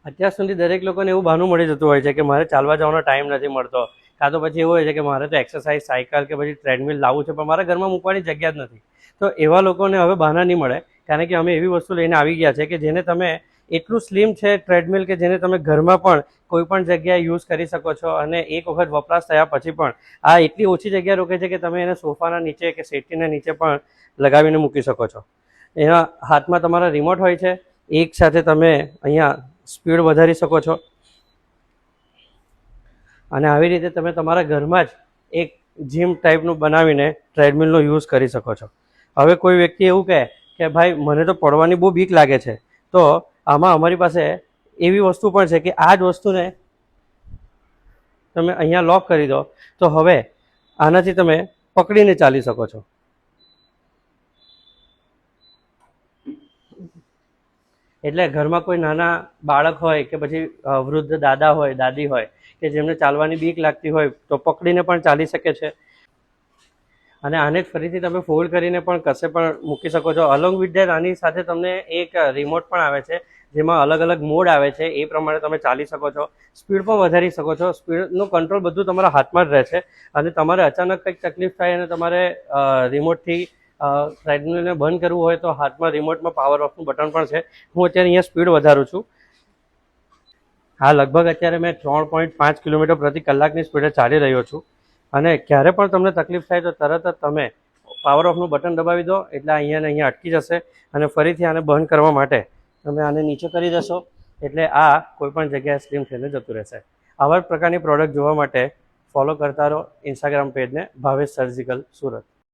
અત્યાર સુધી દરેક લોકોને એવું બહાનું મળી જતું હોય છે કે મારે ચાલવા જવાનો ટાઈમ નથી મળતો, કાં તો પછી એવું હોય છે કે મારે તો એક્સરસાઇઝ સાયકલ કે પછી ટ્રેડમિલ લાવવું છે પણ મારા ઘરમાં મૂકવાની જગ્યા જ નથી. તો એવા લોકોને હવે બહાના નહીં મળે, કારણ કે અમે એવી વસ્તુ લઈને આવી ગયા છે કે જેને તમે એટલું સ્લિમ છે ટ્રેડમિલ કે જેને તમે ઘરમાં પણ કોઈ પણ જગ્યાએ યુઝ કરી શકો છો, અને એક વખત વપરાશ થયા પછી પણ આ એટલી ઓછી જગ્યા રોકે છે કે તમે એને સોફાના નીચે કે સેટીના નીચે પણ લગાવીને મૂકી શકો છો. એના હાથમાં તમારા રિમોટ હોય છે, એક સાથે તમે અહીંયા સ્પીડ વધારી શકો છો, અને આવી રીતે તમે તમારા ઘરમાં જ એક જીમ ટાઈપનું બનાવીને ટ્રેડમિલનો યુઝ કરી શકો છો. હવે કોઈ વ્યક્તિ એવું કહે કે ભાઈ મને તો પડવાની બહુ બીક લાગે છે, તો આમાં અમારી પાસે એવી વસ્તુ પણ છે કે આ જ વસ્તુને તમે અહીંયા લોક કરી દો તો હવે આનાથી તમે પકડીને ચાલી શકો છો. એટલે ઘરમાં કોઈ નાના બાળક હોય કે પછી વૃદ્ધ દાદા હોય દાદી હોય કે જેમને ચાલવાની બીક લાગતી હોય તો પકડીને પણ ચાલી શકે છે. અને આને ફરીથી તમે ફોલ્ડ કરીને પણ કશે પણ મૂકી શકો છો. અલોંગ વિથ ધેટ આની સાથે તમને એક રિમોટ પણ આવે છે જેમાં અલગ અલગ મોડ આવે છે, એ પ્રમાણે તમે ચાલી શકો છો, સ્પીડ પણ વધારી શકો છો. સ્પીડનો કંટ્રોલ બધું તમારા હાથમાં જ રહે છે, અને તમારે અચાનક કંઈક તકલીફ થાય અને તમારે રિમોટથી ટ્રેડમિલને બંધ કરવું હોય તો હાથમાં રિમોટમાં પાવર ઓફનું બટન પણ છે. હું અત્યારે અહીંયા સ્પીડ વધારું છું. હા, લગભગ અત્યારે મેં 3.5 કિલોમીટર પ્રતિ કલાકની સ્પીડે ચાલી રહ્યો છું. અને ક્યારે પણ તમને તકલીફ થાય તો તરત જ તમે પાવર ઓફનું બટન દબાવી દો એટલે અહીંયા ને અહીંયા અટકી જશે, અને ફરીથી આને બંધ કરવા માટે તમે આને નીચે કરી દેશો એટલે આ કોઈપણ જગ્યાએ સ્લિમ થઈને જતું રહેશે. આવા જ પ્રકારની પ્રોડક્ટ જોવા માટે ફોલો કરતા રહો ઇન્સ્ટાગ્રામ પેજને ભાવેશ સર્જિકલ સુરત.